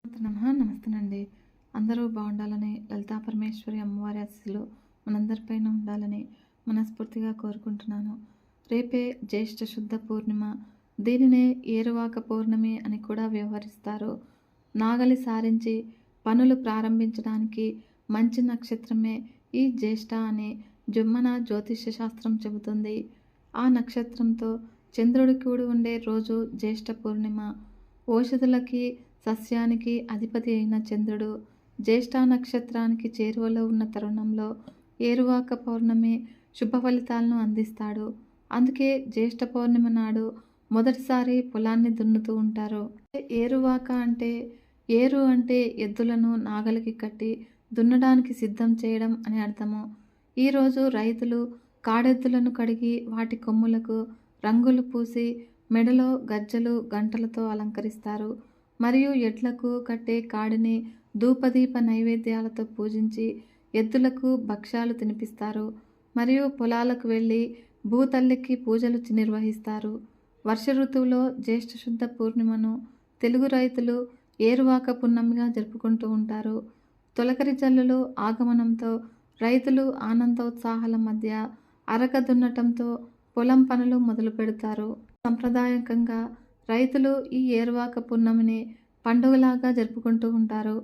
నమస్తేనండి. అందరూ బాగుండాలని, లలితా పరమేశ్వరి అమ్మవారి ఆశీస్సులు మనందరిపైన ఉండాలని మనస్ఫూర్తిగా కోరుకుంటున్నాను. రేపే జ్యేష్ఠ శుద్ధ పూర్ణిమ. దీనినే ఏరువాక పౌర్ణమి అని కూడా వ్యవహరిస్తారు. నాగలి సారించి పనులు ప్రారంభించడానికి మంచి నక్షత్రమే ఈ జ్యేష్ఠ అని జుమ్మన జ్యోతిష్య శాస్త్రం చెబుతుంది. ఆ నక్షత్రంతో చంద్రుడి కూడి ఉండే రోజు జ్యేష్ఠ పూర్ణిమ. ఓషధులకి సస్యానికి అధిపతి అయిన చంద్రుడు జ్యేష్ఠ నక్షత్రానికి చేరువలో ఉన్న తరుణంలో ఏరువాక పౌర్ణమి శుభ ఫలితాలను అందిస్తాడు. అందుకే జ్యేష్ఠ పౌర్ణమి నాడు మొదటిసారి పొలాన్ని దున్నుతూ ఉంటారు. ఏరువాక అంటే ఏరు అంటే ఎద్దులను నాగలికి కట్టి దున్నడానికి సిద్ధం చేయడం అని అర్థము. ఈరోజు రైతులు కాడెద్దులను కడిగి వాటి కొమ్ములకు రంగులు పూసి మెడలో గజ్జలు గంటలతో అలంకరిస్తారు. మరియు ఎడ్లకు కట్టే కాడిని ధూపదీప నైవేద్యాలతో పూజించి ఎద్దులకు భక్ష్యాలు తినిపిస్తారు. మరియు పొలాలకు వెళ్ళి భూతల్లికి పూజలు నిర్వహిస్తారు. వర్ష ఋతువులో జ్యేష్ఠ శుద్ధ పూర్ణిమను తెలుగు రైతులు ఏరువాక పున్నమిగా జరుపుకుంటూ ఉంటారు. తొలకరి జల్లులు ఆగమనంతో రైతులు ఆనందోత్సాహాల మధ్య అరక దున్నటంతో పొలం పనులు మొదలు పెడతారు. సంప్రదాయకంగా రైతులు ఈ ఏరువాక పున్నమిని పండుగలాగా జరుపుకుంటూ ఉంటారు.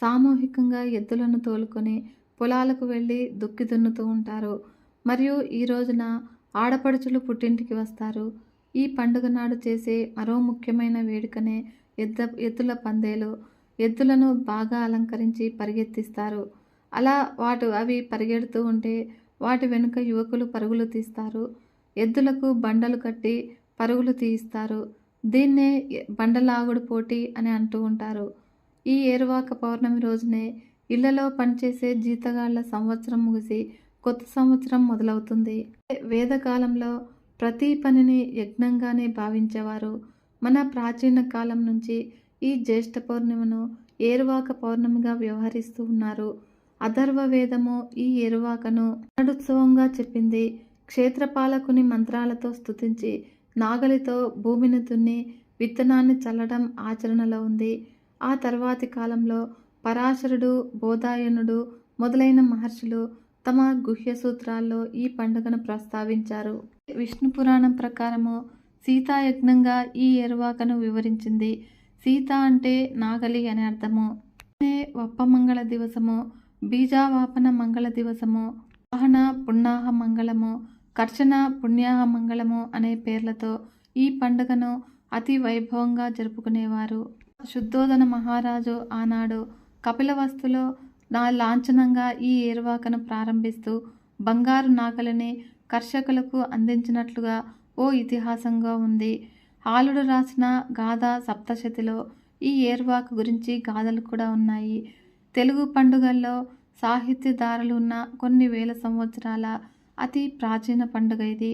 సామూహికంగా ఎద్దులను తోలుకొని పొలాలకు వెళ్ళి దుక్కి దున్నుతూ ఉంటారు. మరియు ఈ రోజున ఆడపడుచులు పుట్టింటికి వస్తారు. ఈ పండుగ నాడు చేసే మరో ముఖ్యమైన వేడుకనే ఎద్దుల పందేలు. ఎద్దులను బాగా అలంకరించి పరిగెత్తిస్తారు. అలా అవి పరిగెడుతూ ఉంటే వాటి వెనుక యువకులు పరుగులు తీస్తారు. ఎద్దులకు బండలు కట్టి పరుగులు తీయిస్తారు. దీన్నే బండలాగుడు పోటీ అని అంటూ ఉంటారు. ఈ ఏరువాక పౌర్ణమి రోజునే ఇళ్లలో పనిచేసే జీతగాళ్ల సంవత్సరం ముగిసి కొత్త సంవత్సరం మొదలవుతుంది. వేదకాలంలో ప్రతి పనిని యజ్ఞంగానే భావించేవారు. మన ప్రాచీన కాలం నుంచి ఈ జ్యేష్ఠ పౌర్ణిమను ఏరువాక పౌర్ణమిగా వ్యవహరిస్తూ ఉన్నారు. అథర్వ వేదము ఈ ఏరువాకను నడుత్సవంగా చెప్పింది. క్షేత్రపాలకుని మంత్రాలతో స్తుతించి నాగలితో భూమిని దున్ని విత్తనాన్ని చల్లడం ఆచరణలో ఉంది. ఆ తర్వాతి కాలంలో పరాశరుడు, బోధాయనుడు మొదలైన మహర్షులు తమ గుహ్య సూత్రాల్లో ఈ పండుగను ప్రస్తావించారు. విష్ణు పురాణం ప్రకారము సీతాయజ్ఞంగా ఈ ఏరువాకను వివరించింది. సీత అంటే నాగలి అని అర్థము. వప్పమంగళ దివసము, బీజావాపన మంగళ దివసము, వాహన పుణ్యాహ మంగళము, కర్షణ పుణ్యాహ మంగళము అనే పేర్లతో ఈ పండుగను అతి వైభవంగా జరుపుకునేవారు. శుద్ధోదన మహారాజు ఆనాడు కపిలవస్తులో లాంఛనంగా ఈ ఏరువాకను ప్రారంభిస్తూ బంగారు నాగలిని కర్షకులకు అందించినట్లుగా ఓ ఇతిహాసంగా ఉంది. ఆలుడు రాసిన గాథ సప్తశతిలో ఈ ఏరువాక గురించి గాథలు కూడా ఉన్నాయి. తెలుగు పండుగల్లో సాహిత్యధారలు ఉన్న కొన్ని వేల సంవత్సరాల అతి ప్రాచీన పండుగ ఇది.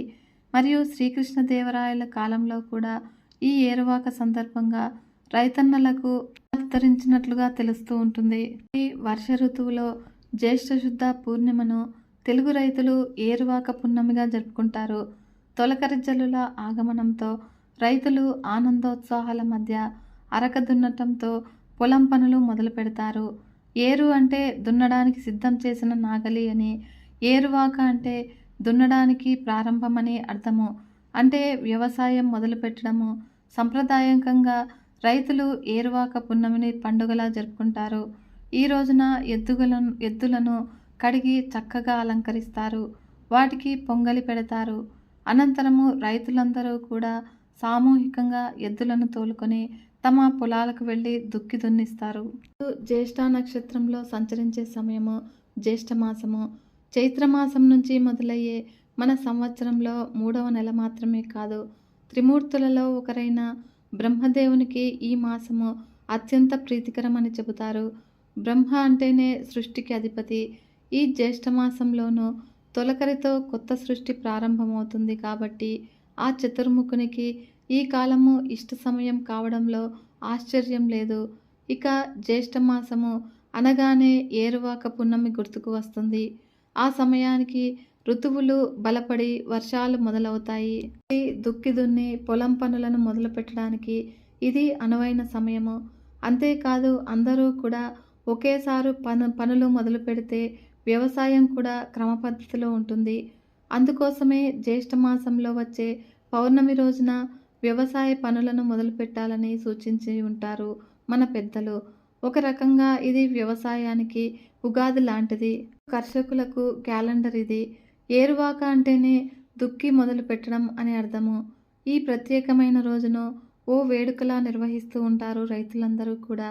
మరియు శ్రీకృష్ణదేవరాయల కాలంలో కూడా ఈ ఏరువాక సందర్భంగా రైతన్నలకు అవతరించినట్లుగా తెలుస్తూ ఉంటుంది. ఈ వర్ష ఋతువులో జ్యేష్ఠ శుద్ధ పూర్ణిమను తెలుగు రైతులు ఏరువాక పున్నమిగా జరుపుకుంటారు. తొలకరి జల్లుల ఆగమనంతో రైతులు ఆనందోత్సాహాల మధ్య అరక దున్నటంతో పొలం పనులు మొదలు పెడతారు. ఏరు అంటే దున్నడానికి సిద్ధం చేసిన నాగలి అని, ఏరువాక అంటే దున్నడానికి ప్రారంభమని అర్థము. అంటే వ్యవసాయం మొదలుపెట్టడము. సంప్రదాయకంగా రైతులు ఏరువాక పున్నమిని పండుగలా జరుపుకుంటారు. ఈ రోజున ఎద్దులను కడిగి చక్కగా అలంకరిస్తారు. వాటికి పొంగలి పెడతారు. అనంతరము రైతులందరూ కూడా సామూహికంగా ఎద్దులను తోలుకొని తమ పొలాలకు వెళ్ళి దుక్కి దున్నిస్తారు. జ్యేష్ఠ నక్షత్రంలో సంచరించే సమయము జ్యేష్ఠ మాసము. చైత్రమాసం నుంచి మొదలయ్యే మన సంవత్సరంలో 3వ నెల మాత్రమే కాదు, త్రిమూర్తులలో ఒకరైన బ్రహ్మదేవునికి ఈ మాసము అత్యంత ప్రీతికరమని చెబుతారు. బ్రహ్మ అంటేనే సృష్టికి అధిపతి. ఈ జ్యేష్ఠమాసంలోనూ తొలకరితో కొత్త సృష్టి ప్రారంభమవుతుంది కాబట్టి ఆ చతుర్ముఖునికి ఈ కాలము ఇష్ట సమయం కావడంలో ఆశ్చర్యం లేదు. ఇక జ్యేష్ఠమాసము అనగానే ఏరువాక పున్నమి గుర్తుకు వస్తుంది. ఆ సమయానికి ఋతువులు బలపడి వర్షాలు మొదలవుతాయి. దుక్కి దున్ని పొలం పనులను మొదలు పెట్టడానికి ఇది అనువైన సమయము. అంతేకాదు అందరూ కూడా ఒకేసారి పనులు మొదలు పెడితే వ్యవసాయం కూడా క్రమపద్ధతిలో ఉంటుంది. అందుకోసమే జ్యేష్ఠ మాసంలో వచ్చే పౌర్ణమి రోజున వ్యవసాయ పనులను మొదలుపెట్టాలని సూచించి ఉంటారు మన పెద్దలు. ఒక రకంగా ఇది వ్యవసాయానికి ఉగాది లాంటిది. కర్షకులకు క్యాలెండర్ ఇది. ఏరువాక అంటేనే దుక్కి మొదలు పెట్టడం అని అర్థము. ఈ ప్రత్యేకమైన రోజును ఓ వేడుకలా నిర్వహిస్తూ ఉంటారు రైతులందరూ కూడా.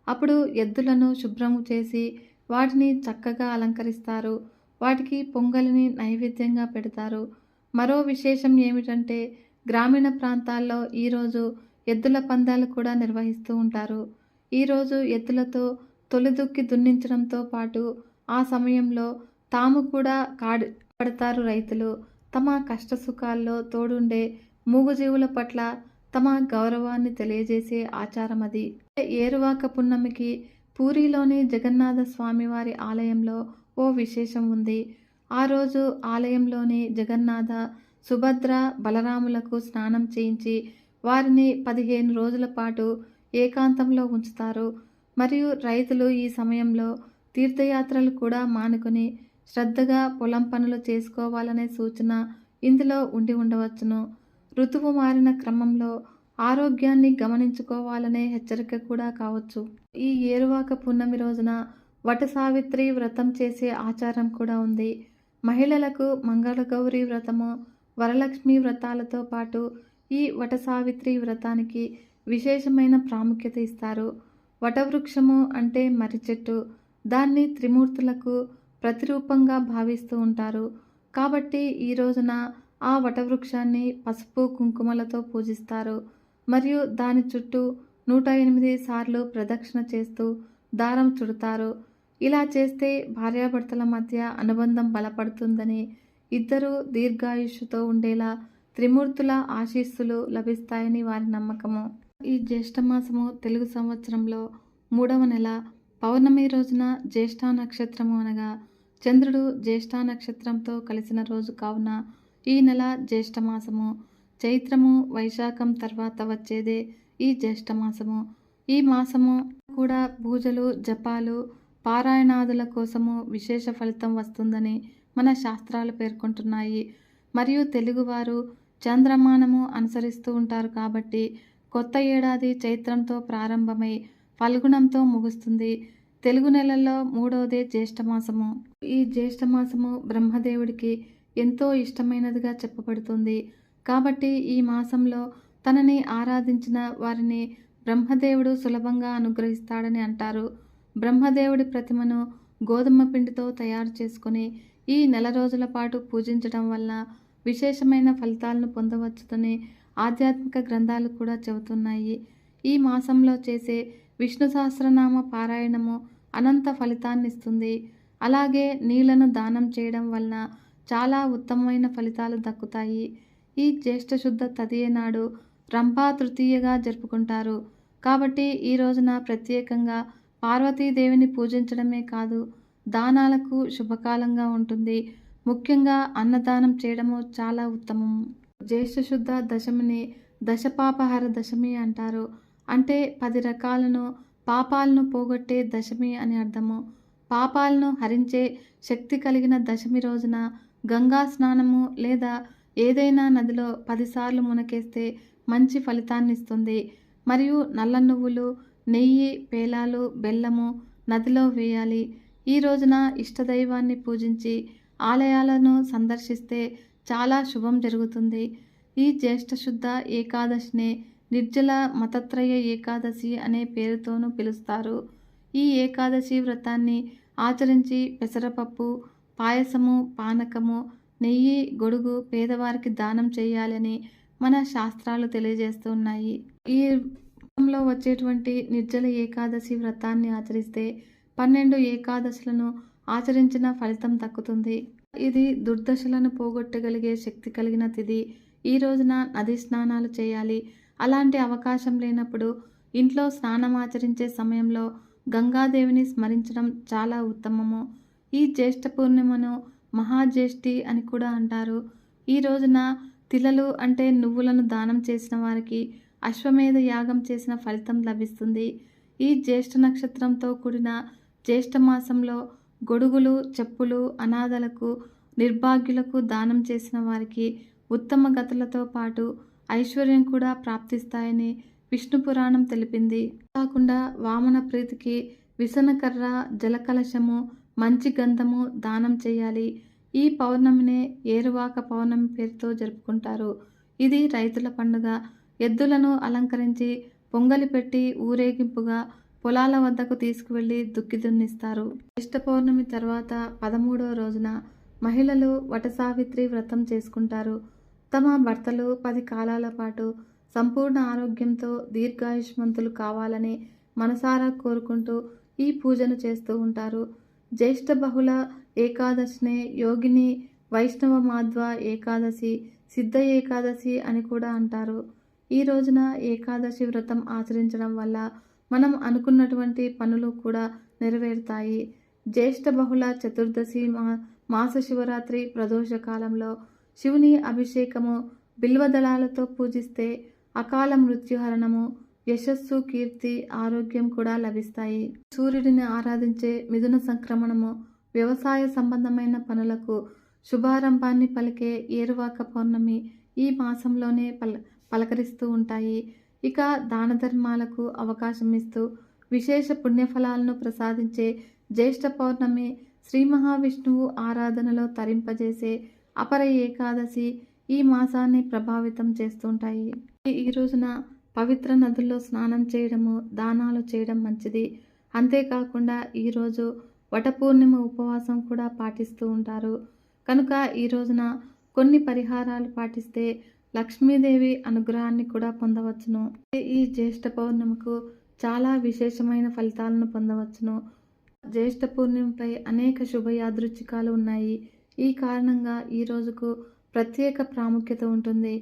అప్పుడు ఎద్దులను శుభ్రం చేసి వాటిని చక్కగా అలంకరిస్తారు. వాటికి పొంగలిని నైవేద్యంగా పెడతారు. మరో విశేషం ఏమిటంటే గ్రామీణ ప్రాంతాల్లో ఈరోజు ఎద్దుల పందాలు కూడా నిర్వహిస్తూ ఉంటారు. ఈరోజు ఎద్దులతో తొలి దుక్కి దున్నించడంతో పాటు ఆ సమయంలో తాము కూడా పడతారు రైతులు. తమ కష్టసుఖాల్లో తోడుండే మూగజీవుల పట్ల తమ గౌరవాన్ని తెలియజేసే ఆచారం అది. ఏరువాక పున్నమికి పూరిలోని జగన్నాథ స్వామివారి ఆలయంలో ఓ విశేషం ఉంది. ఆ రోజు ఆలయంలోని జగన్నాథ, సుభద్ర, బలరాములకు స్నానం చేయించి వారిని 15 రోజుల పాటు ఏకాంతంలో ఉంచుతారు. మరియు రైతులు ఈ సమయంలో తీర్థయాత్రలు కూడా మానుకొని శ్రద్ధగా పొలం పనులు చేసుకోవాలనే సూచన ఇందులో ఉండి ఉండవచ్చును. ఋతువు మారిన క్రమంలో ఆరోగ్యాన్ని గమనించుకోవాలనే హెచ్చరిక కూడా కావచ్చు. ఈ ఏరువాక పున్నమి రోజున వటసావిత్రి వ్రతం చేసే ఆచారం కూడా ఉంది. మహిళలకు మంగళగౌరి వ్రతము, వరలక్ష్మి వ్రతాలతో పాటు ఈ వటసావిత్రి వ్రతానికి విశేషమైన ప్రాముఖ్యత ఇస్తారు. వటవృక్షము అంటే మర్రి చెట్టు. దాన్ని త్రిమూర్తులకు ప్రతిరూపంగా భావిస్తూ ఉంటారు. కాబట్టి ఈ రోజున ఆ వటవృక్షాన్ని పసుపు కుంకుమలతో పూజిస్తారు. మరియు దాని చుట్టూ 108 సార్లు ప్రదక్షిణ చేస్తూ దారం చుడతారు. ఇలా చేస్తే భార్యాభర్తల మధ్య అనుబంధం బలపడుతుందని, ఇద్దరూ దీర్ఘాయుష్యుతో ఉండేలా త్రిమూర్తుల ఆశీస్సులు లభిస్తాయని వారి నమ్మకము. ఈ జ్యేష్ఠమాసము తెలుగు సంవత్సరంలో 3వ నెల పౌర్ణమి రోజున జ్యేష్ఠ నక్షత్రము అనగా చంద్రుడు జ్యేష్ఠ నక్షత్రంతో కలిసిన రోజు కావున ఈ నెల జ్యేష్ఠమాసము. చైత్రము, వైశాఖం తర్వాత వచ్చేదే ఈ జ్యేష్ఠమాసము. ఈ మాసము కూడా పూజలు, జపాలు, పారాయణాదుల కోసము విశేష ఫలితం వస్తుందని మన శాస్త్రాలు పేర్కొంటున్నాయి. మరియు తెలుగువారు చంద్రమానము అనుసరిస్తూ ఉంటారు కాబట్టి కొత్త ఏడాది చైత్రంతో ప్రారంభమై ఫల్గుణంతో ముగుస్తుంది. తెలుగు నెలల్లో 3వదే జ్యేష్ఠమాసము. ఈ జ్యేష్ఠమాసము బ్రహ్మదేవుడికి ఎంతో ఇష్టమైనదిగా చెప్పబడుతుంది. కాబట్టి ఈ మాసంలో తనని ఆరాధించిన వారిని బ్రహ్మదేవుడు సులభంగా అనుగ్రహిస్తాడని అంటారు. బ్రహ్మదేవుడి ప్రతిమను గోధుమ పిండితో తయారు చేసుకుని ఈ నెల రోజుల పాటు పూజించడం వల్ల విశేషమైన ఫలితాలను పొందవచ్చునని ఆధ్యాత్మిక గ్రంథాలు కూడా చెబుతున్నాయి. ఈ మాసంలో చేసే విష్ణు సహస్రనామ పారాయణము అనంత ఫలితాన్ని ఇస్తుంది. అలాగే నీళ్లను దానం చేయడం వలన చాలా ఉత్తమమైన ఫలితాలు దక్కుతాయి. ఈ జ్యేష్ఠ శుద్ధ తదియ నాడు రంభా తృతీయగా జరుపుకుంటారు. కాబట్టి ఈ రోజున ప్రత్యేకంగా పార్వతీదేవిని పూజించడమే కాదు, దానాలకు శుభకాలంగా ఉంటుంది. ముఖ్యంగా అన్నదానం చేయడము చాలా ఉత్తమం. జ్యేష్ఠ శుద్ధ దశమిని దశపాపహర దశమి అంటారు. అంటే 10 రకాలను పాపాలను పోగొట్టే దశమి అని అర్థము. పాపాలను హరించే శక్తి కలిగిన దశమి రోజున గంగా స్నానము లేదా ఏదైనా నదిలో 10 సార్లు మునకేస్తే మంచి ఫలితాన్ని ఇస్తుంది. మరియు నల్ల నువ్వులు, నెయ్యి, పేలాలు, బెల్లము నదిలో వేయాలి. ఈ రోజున ఇష్టదైవాన్ని పూజించి ఆలయాలను సందర్శిస్తే చాలా శుభం జరుగుతుంది. ఈ జ్యేష్ఠ శుద్ధ ఏకాదశినే నిర్జల మతత్రయ ఏకాదశి అనే పేరుతోనూ పిలుస్తారు. ఈ ఏకాదశి వ్రతాన్ని ఆచరించి పెసరపప్పు, పాయసము, పానకము, నెయ్యి, గొడుగు పేదవారికి దానం చేయాలని మన శాస్త్రాలు తెలియజేస్తున్నాయి. ఈ వ్రతంలో వచ్చేటువంటి నిర్జల ఏకాదశి వ్రతాన్ని ఆచరిస్తే 12 ఏకాదశులను ఆచరించిన ఫలితం దక్కుతుంది. ఇది దుర్దశలను పోగొట్టగలిగే శక్తి కలిగిన తిథి. ఈ రోజున నది స్నానాలు చేయాలి. అలాంటి అవకాశం లేనప్పుడు ఇంట్లో స్నానం ఆచరించే సమయంలో గంగాదేవిని స్మరించడం చాలా ఉత్తమము. ఈ జ్యేష్ఠ పూర్ణిమను మహాజ్యేష్ఠి అని కూడా అంటారు. ఈ రోజున తిలలు అంటే నువ్వులను దానం చేసిన వారికి అశ్వమేధ యాగం చేసిన ఫలితం లభిస్తుంది. ఈ జ్యేష్ఠ నక్షత్రంతో కూడిన జ్యేష్ఠ మాసంలో గొడుగులు, చెప్పులు అనాథలకు, నిర్భాగ్యులకు దానం చేసిన వారికి ఉత్తమ గతులతో పాటు ఐశ్వర్యం కూడా ప్రాప్తిస్తాయని విష్ణు పురాణం తెలిపింది. కాకుండా వామన ప్రీతికి విసనకర్ర, జలకలశము, మంచి గంధము దానం చేయాలి. ఈ పౌర్ణమినే ఏరువాక పౌర్ణమి పేరుతో జరుపుకుంటారు. ఇది రైతుల పండుగ. ఎద్దులను అలంకరించి పొంగలి పెట్టి ఊరేగింపుగా పొలాల వద్దకు తీసుకువెళ్లి దుక్కి దున్నిస్తారు. జ్యేష్ఠ పౌర్ణమి తర్వాత 13వ రోజున మహిళలు వటసావిత్రి వ్రతం చేసుకుంటారు. తమ భర్తలు 10 కాలాల పాటు సంపూర్ణ ఆరోగ్యంతో దీర్ఘాయుష్మంతులు కావాలని మనసారా కోరుకుంటూ ఈ పూజను చేస్తూ ఉంటారు. జ్యేష్ఠ బహుళ ఏకాదశినే యోగిని వైష్ణవ మాధ్వ ఏకాదశి, సిద్ధ ఏకాదశి అని కూడా అంటారు. ఈ రోజున ఏకాదశి వ్రతం ఆచరించడం వల్ల మనం అనుకున్నటువంటి పనులు కూడా నెరవేరుతాయి. జ్యేష్ఠ బహుళ చతుర్దశి మాస శివరాత్రి ప్రదోష కాలంలో శివుని అభిషేకము బిల్వదళాలతో పూజిస్తే అకాల మృత్యుహరణము, యశస్సు, కీర్తి, ఆరోగ్యం కూడా లభిస్తాయి. సూర్యుడిని ఆరాధించే మిథున సంక్రమణము వ్యవసాయ సంబంధమైన పనులకు శుభారంభాన్ని పలికే ఏరువాక పౌర్ణమి ఈ మాసంలోనే పలకరిస్తూ ఉంటాయి. ఇక దాన ధర్మాలకు అవకాశం ఇస్తూ విశేష పుణ్యఫలాలను ప్రసాదించే జ్యేష్ఠ పౌర్ణమి శ్రీ మహావిష్ణువు ఆరాధనలో తరింపజేసే అపర ఏకాదశి ఈ మాసాన్ని ప్రభావితం చేస్తుంటాయి. ఈ రోజున పవిత్ర నదుల్లో స్నానం చేయడము, దానాలు చేయడం మంచిది. అంతేకాకుండా ఈరోజు వటపూర్ణిమ ఉపవాసం కూడా పాటిస్తూ ఉంటారు. కనుక ఈ రోజున కొన్ని పరిహారాలు పాటిస్తే లక్ష్మీదేవి అనుగ్రహాన్ని కూడా పొందవచ్చును. ఈ జ్యేష్ఠ పౌర్ణమికు చాలా విశేషమైన ఫలితాలను పొందవచ్చును. జ్యేష్ఠ పూర్ణిమపై అనేక శుభయాదృచ్ఛికాలు ఉన్నాయి. ఈ కారణంగా ఈ రోజుకు ప్రత్యేక ప్రాముఖ్యత ఉంటుంది.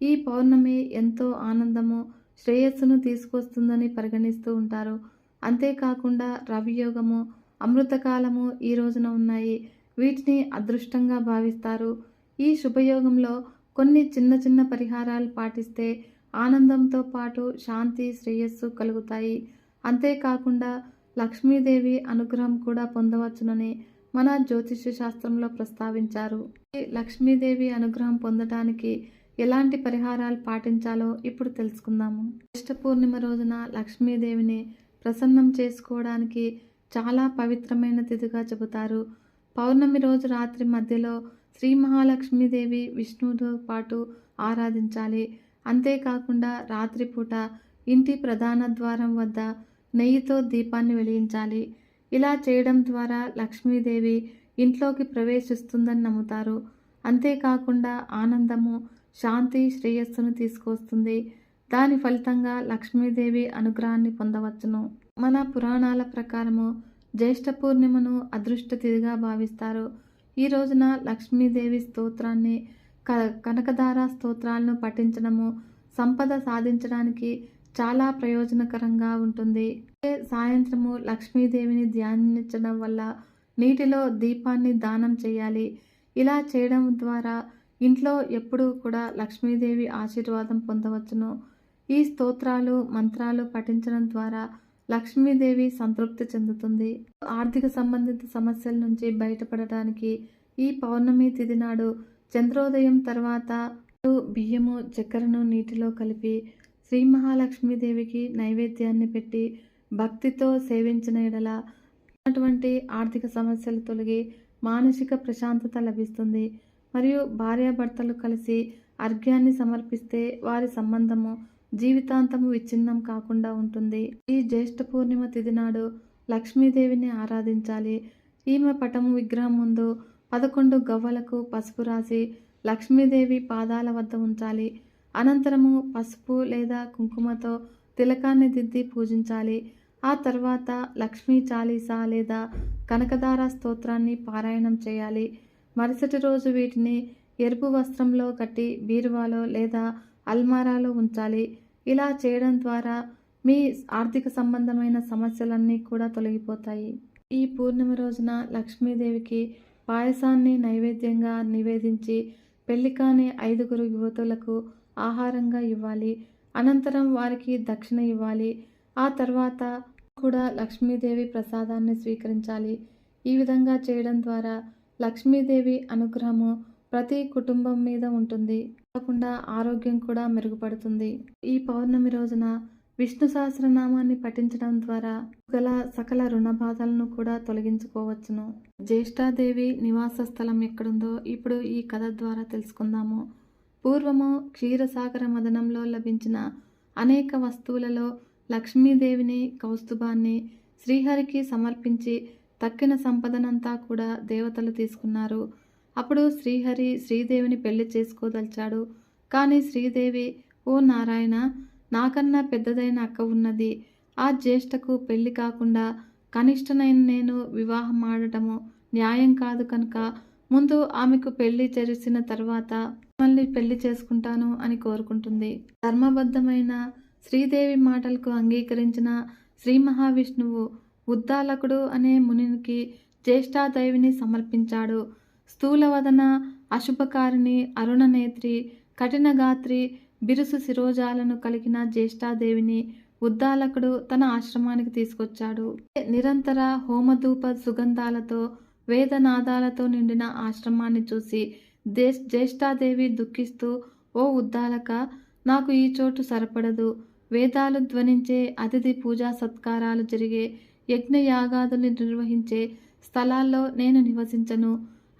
ఈ పౌర్ణమి ఎంతో ఆనందము, శ్రేయస్సును తీసుకొస్తుందని పరిగణిస్తూ ఉంటారు. అంతేకాకుండా రవియోగము, అమృతకాలము ఈ రోజున ఉన్నాయి. వీటిని అదృష్టంగా భావిస్తారు. ఈ శుభయోగంలో కొన్ని చిన్న చిన్న పరిహారాలు పాటిస్తే ఆనందంతో పాటు శాంతి, శ్రేయస్సు కలుగుతాయి. అంతేకాకుండా లక్ష్మీదేవి అనుగ్రహం కూడా పొందవచ్చునని మన జ్యోతిష్య శాస్త్రంలో ప్రస్తావించారు. ఈ లక్ష్మీదేవి అనుగ్రహం పొందడానికి ఎలాంటి పరిహారాలు పాటించాలో ఇప్పుడు తెలుసుకుందాము. జ్యేష్ఠ పూర్ణిమ రోజున లక్ష్మీదేవిని ప్రసన్నం చేసుకోవడానికి చాలా పవిత్రమైన తిథిగా చెబుతారు. పౌర్ణమి రోజు రాత్రి మధ్యలో శ్రీ మహాలక్ష్మీదేవి విష్ణువుతో పాటు ఆరాధించాలి. అంతేకాకుండా రాత్రిపూట ఇంటి ప్రధాన ద్వారం వద్ద నెయ్యితో దీపాన్ని వెలిగించాలి. ఇలా చేయడం ద్వారా లక్ష్మీదేవి ఇంట్లోకి ప్రవేశిస్తుందని నమ్ముతారు. అంతేకాకుండా ఆనందము, శాంతి, శ్రేయస్సును తీసుకొస్తుంది. దాని ఫలితంగా లక్ష్మీదేవి అనుగ్రహాన్ని పొందవచ్చును. మన పురాణాల ప్రకారము జ్యేష్ఠ పూర్ణిమను అదృష్ట తిథిగా భావిస్తారు. ఈ రోజున లక్ష్మీదేవి స్తోత్రాన్ని, కనకధార స్తోత్రాలను పఠించడము సంపద సాధించడానికి చాలా ప్రయోజనకరంగా ఉంటుంది. సాయంత్రము లక్ష్మీదేవిని ధ్యానించడం వల్ల నీటిలో దీపాన్ని దానం చేయాలి. ఇలా చేయడం ద్వారా ఇంట్లో ఎప్పుడూ కూడా లక్ష్మీదేవి ఆశీర్వాదం పొందవచ్చును. ఈ స్తోత్రాలు, మంత్రాలు పఠించడం ద్వారా లక్ష్మీదేవి సంతృప్తి చెందుతుంది. ఆర్థిక సంబంధిత సమస్యల నుంచి బయటపడటానికి ఈ పౌర్ణమి తిథి నాడు చంద్రోదయం తర్వాత బియ్యము, చక్కెరను నీటిలో కలిపి శ్రీ మహాలక్ష్మీదేవికి నైవేద్యాన్ని పెట్టి భక్తితో సేవించిన ఎడల ఉన్నటువంటి ఆర్థిక సమస్యలు తొలగి మానసిక ప్రశాంతత లభిస్తుంది. మరియు భార్యాభర్తలు కలిసి అర్ఘ్యాన్ని సమర్పిస్తే వారి సంబంధము జీవితాంతము విచ్ఛిన్నం కాకుండా ఉంటుంది. ఈ జ్యేష్ఠ పూర్ణిమ తిథి నాడు లక్ష్మీదేవిని ఆరాధించాలి. ఈమె పటము విగ్రహం ముందు 11 గవ్వలకు పసుపు రాసి లక్ష్మీదేవి పాదాల వద్ద ఉంచాలి. అనంతరము పసుపు లేదా కుంకుమతో తిలకాన్ని దిద్ది పూజించాలి. ఆ తర్వాత లక్ష్మీ చాలీసా లేదా కనకధార స్తోత్రాన్ని పారాయణం చేయాలి. మరుసటి రోజు వీటిని ఎరుపు వస్త్రంలో కట్టి బీరువాలో లేదా అల్మారాలో ఉంచాలి. ఇలా చేయడం ద్వారా మీ ఆర్థిక సంబంధమైన సమస్యలన్నీ కూడా తొలగిపోతాయి. ఈ పూర్ణిమ రోజున లక్ష్మీదేవికి పాయసాన్ని నైవేద్యంగా నివేదించి పెళ్లి కాని 5 యువతులకు ఆహారంగా ఇవ్వాలి. అనంతరం వారికి దక్షిణ ఇవ్వాలి. ఆ తర్వాత కూడా లక్ష్మీదేవి ప్రసాదాన్ని స్వీకరించాలి. ఈ విధంగా చేయడం ద్వారా లక్ష్మీదేవి అనుగ్రహము ప్రతి కుటుంబం మీద ఉంటుంది. కాకుండా ఆరోగ్యం కూడా మెరుగుపడుతుంది. ఈ పౌర్ణమి రోజున విష్ణు సహస్రనామాన్ని పఠించడం ద్వారా గల సకల రుణ బాధలను కూడా తొలగించుకోవచ్చును. జ్యేష్ఠాదేవి నివాస స్థలం ఎక్కడుందో ఇప్పుడు ఈ కథ ద్వారా తెలుసుకుందాము. పూర్వము క్షీరసాగర మదనంలో లభించిన అనేక వస్తువులలో లక్ష్మీదేవిని, కౌస్తుభాన్ని శ్రీహరికి సమర్పించి తక్కిన సంపదనంతా కూడా దేవతలు తీసుకున్నారు. అప్పుడు శ్రీహరి శ్రీదేవిని పెళ్లి చేసుకోదలిచాడు. కానీ శ్రీదేవి, ఓ నారాయణ, నాకన్నా పెద్దదైన అక్క ఉన్నది. ఆ జ్యేష్ఠకు పెళ్లి కాకుండా కనిష్టనైన నేను వివాహం ఆడటము న్యాయం కాదు కనుక ముందు ఆమెకు పెళ్లి చేసిన తర్వాత మళ్ళీ పెళ్లి చేసుకుంటాను అని కోరుకుంటుంది. ధర్మబద్ధమైన శ్రీదేవి మాటలకు అంగీకరించిన శ్రీ మహావిష్ణువు ఉద్దాలకుడు అనే మునికి జ్యేష్ఠాదేవిని సమర్పించాడు. స్థూలవదన, అశుభకారిణి, అరుణనేత్రి, కఠినగాత్రి, బిరుసు శిరోజాలను కలిగిన జ్యేష్ఠాదేవిని ఉద్దాలకుడు తన ఆశ్రమానికి తీసుకొచ్చాడు. నిరంతర హోమధూప సుగంధాలతో వేదనాదాలతో నిండిన ఆశ్రమాన్ని చూసి జ్యేష్ఠాదేవి దుఃఖిస్తూ, ఓ ఉద్దాలక, నాకు ఈ చోటు సరిపడదు. వేదాలు ధ్వనించే, అతిథి పూజా సత్కారాలు జరిగే, యజ్ఞయాగాదులు నిర్వహించే స్థలాల్లో నేను నివసించను.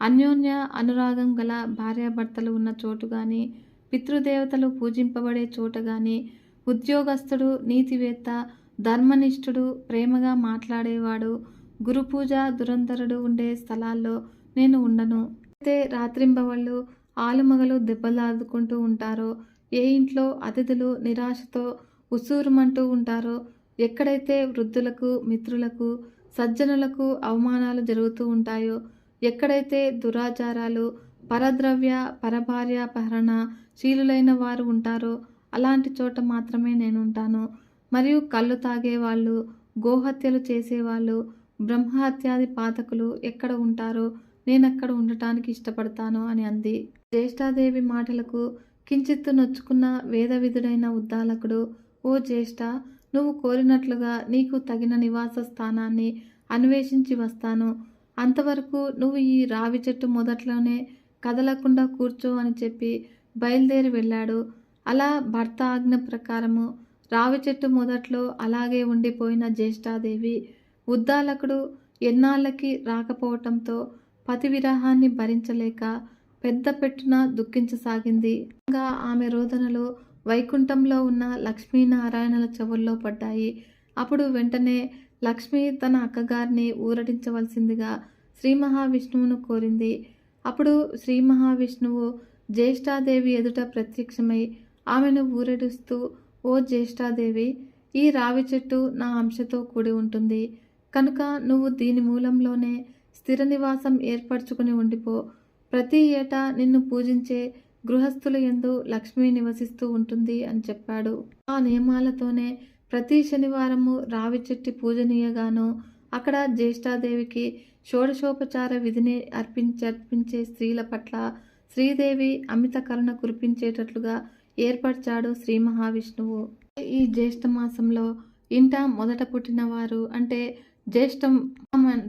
అన్యోన్య అనురాగం గల భార్యాభర్తలు ఉన్న చోటు కానీ, పితృదేవతలు పూజింపబడే చోట కానీ, ఉద్యోగస్తుడు, నీతివేత్త, ధర్మనిష్ఠుడు, ప్రేమగా మాట్లాడేవాడు, గురుపూజ దురంధరుడు ఉండే స్థలాల్లో నేను ఉండను. అయితే రాత్రింబవళ్ళు ఆలుమగలు దెబ్బలాడుకుంటూ ఉంటారో, ఏ ఇంట్లో అతిథులు నిరాశతో ఉసూరుమంటూ ఉంటారో, ఎక్కడైతే వృద్ధులకు, మిత్రులకు, సజ్జనులకు అవమానాలు జరుగుతూ ఉంటాయో, ఎక్కడైతే దురాచారాలు, పరద్రవ్య పరభార్యాపహరణ శీలులైన వారు ఉంటారో అలాంటి చోట మాత్రమే నేను ఉంటాను. మరియు కళ్ళు తాగేవాళ్ళు, గోహత్యలు చేసేవాళ్ళు, బ్రహ్మహత్యాది పాతకులు ఎక్కడ ఉంటారో నేనక్కడ ఉండటానికి ఇష్టపడతాను అని అంది. జ్యేష్ఠాదేవి మాటలకు కించిత్తు నొచ్చుకున్న వేదవిధుడైన ఉద్దాలకుడు, ఓ జ్యేష్ఠ, నువ్వు కోరినట్లుగా నీకు తగిన నివాస స్థానాన్ని అన్వేషించి వస్తాను. అంతవరకు నువ్వు ఈ రావి చెట్టు మొదట్లోనే కదలకుండా కూర్చో అని చెప్పి బయలుదేరి వెళ్ళాడు. అలా భర్త ఆజ్ఞ ప్రకారము రావి చెట్టు మొదట్లో అలాగే ఉండిపోయిన జ్యేష్ఠాదేవి ఉద్దాలకుడు ఎన్నాళ్ళకి రాకపోవటంతో పతి విరహాన్ని భరించలేక పెద్ద పెట్టున దుఃఖించసాగింది. ఆమె రోదనలు వైకుంఠంలో ఉన్న లక్ష్మీనారాయణల చెవుల్లో పడ్డాయి. అప్పుడు వెంటనే లక్ష్మి తన అక్కగారిని ఊరడించవలసిందిగా శ్రీ మహావిష్ణువును కోరింది. అప్పుడు శ్రీ మహావిష్ణువు జ్యేష్ఠాదేవి ఎదుట ప్రత్యక్షమై ఆమెను ఊరడిస్తూ, ఓ జ్యేష్ఠాదేవి, ఈ రావి చెట్టు నా అంశతో కూడి ఉంటుంది కనుక నువ్వు దీని మూలంలోనే స్థిర నివాసం ఏర్పరచుకుని ఉండిపో. ప్రతి ఏటా నిన్ను పూజించే గృహస్థుల యందు లక్ష్మి నివసిస్తూ ఉంటుంది అని చెప్పాడు. ఆ నియమాలతోనే ప్రతి శనివారము రావి చెట్టు పూజనీయగాను అక్కడ జ్యేష్ఠాదేవికి షోడశోపచార విధిని అర్పించే స్త్రీల పట్ల శ్రీదేవి అమిత కరుణ కురిపించేటట్లుగా ఏర్పరిచాడు శ్రీ మహావిష్ణువు. ఈ జ్యేష్ఠ మాసంలో ఇంట మొదట పుట్టిన వారు అంటే జ్యేష్ఠ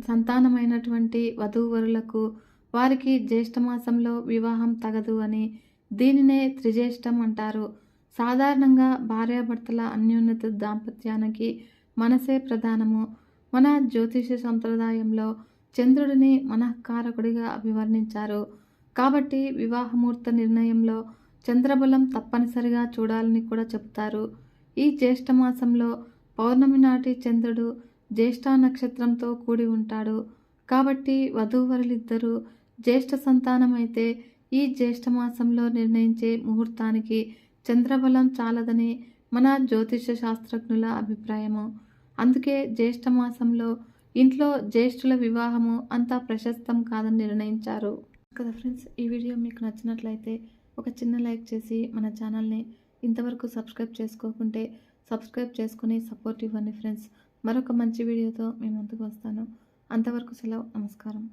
సంతానమైనటువంటి వధూవరులకు వారికి జ్యేష్ఠ మాసంలో వివాహం తగదు అని దీనినే త్రిజ్యేష్టం అంటారు. సాధారణంగా భార్యాభర్తల అన్యోన్యత దాంపత్యానికి మనసే ప్రధానము. మన జ్యోతిష సంప్రదాయంలో చంద్రుడిని మనఃకారకుడిగా అభివర్ణించారు. కాబట్టి వివాహముహూర్త నిర్ణయంలో చంద్రబలం తప్పనిసరిగా చూడాలని కూడా చెబుతారు. ఈ జ్యేష్ఠ మాసంలో పౌర్ణమి నాటి చంద్రుడు జ్యేష్ఠ నక్షత్రంతో కూడి ఉంటాడు. కాబట్టి వధూవరులిద్దరూ జ్యేష్ఠ సంతానం అయితే ఈ జ్యేష్ఠ మాసంలో నిర్ణయించే ముహూర్తానికి చంద్రబలం చాలదని మన జ్యోతిష శాస్త్రజ్ఞుల అభిప్రాయము. అందుకే జ్యేష్ఠ మాసంలో ఇంట్లో జ్యేష్ఠుల వివాహము అంత ప్రశస్తం కాదని నిర్ణయించారు కదా ఫ్రెండ్స్. ఈ వీడియో మీకు నచ్చినట్లయితే ఒక చిన్న లైక్ చేసి మన ఛానల్ని ఇంతవరకు సబ్స్క్రైబ్ చేసుకోకుంటే సబ్స్క్రైబ్ చేసుకుని సపోర్ట్ ఇవ్వండి ఫ్రెండ్స్. మరొక మంచి వీడియోతో మీ ముందుకు వస్తాను. అంతవరకు సెలవు. నమస్కారం.